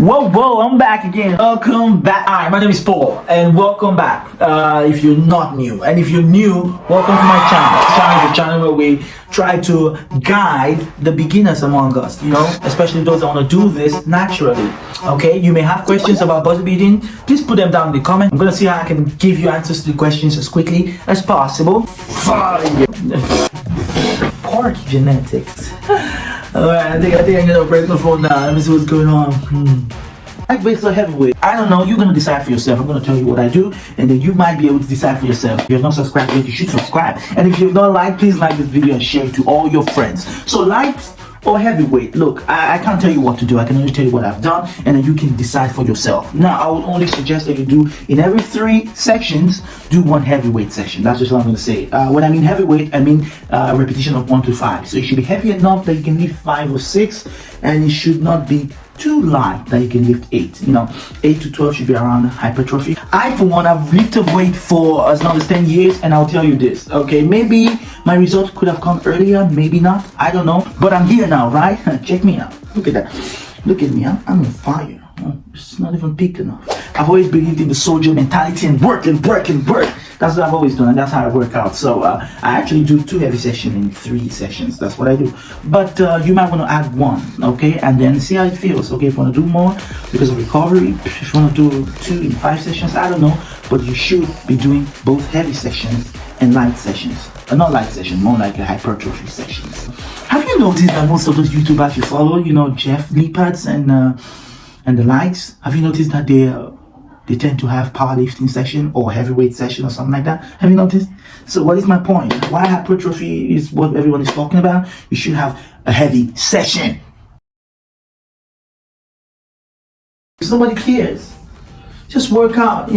Whoa, I'm back again. Welcome back. Alright, my name is Paul, and welcome back. If you're not new, and if you're new, welcome to my channel. This channel is a channel where we try to guide the beginners among us, especially those that want to do this naturally. Okay, you may have questions about bodybuilding. Please put them down in the comments. I'm gonna see how I can give you answers to the questions as quickly as possible. Fire. Pork genetics. Alright, I think I'm gonna break the phone now. Let me see what's going on. Lightweight or heavyweight? I don't know. You're gonna decide for yourself. I'm gonna tell you what I do, and then you might be able to decide for yourself. If you're not subscribed yet, you should subscribe. And if you've not liked, please like this video and share it to all your friends. So light or heavyweight? Look, I can't tell you what to do. I can only tell you what I've done, and then you can decide for yourself. Now, I would only suggest that you do in every 3 sections, do 1 heavyweight section. That's just what I'm going to say. When I mean heavyweight, I mean repetition of 1 to 5. So it should be heavy enough that you can lift 5 or 6, and it should not be too light that you can lift 8. 8 to 12 should be around hypertrophy. I, for one, have lifted weight for as long as 10 years, and I'll tell you this, okay? Maybe my result could have come earlier, maybe not, I don't know. But I'm here now, right? Check me out. Look at that. Look at me, I'm on fire. It's not even peaked enough. I've always believed in the soldier mentality and work. That's what I've always done, and that's how I work out. So I actually do 2 heavy sessions in 3 sessions. That's what I do. But you might want to add 1, okay, and then see how it feels. Okay, if you want to do more because of recovery, if you want to do 2 in 5 sessions, I don't know, but you should be doing both heavy sessions and light sessions. Not light sessions, more like a hypertrophy sessions. Have you noticed that most of those YouTubers you follow, Jeff Leopards and the likes, have you noticed that they tend to have powerlifting session or heavyweight session or something like that? Have you noticed? So what is my point? Why hypertrophy is what everyone is talking about? You should have a heavy session. If somebody cares, just work out,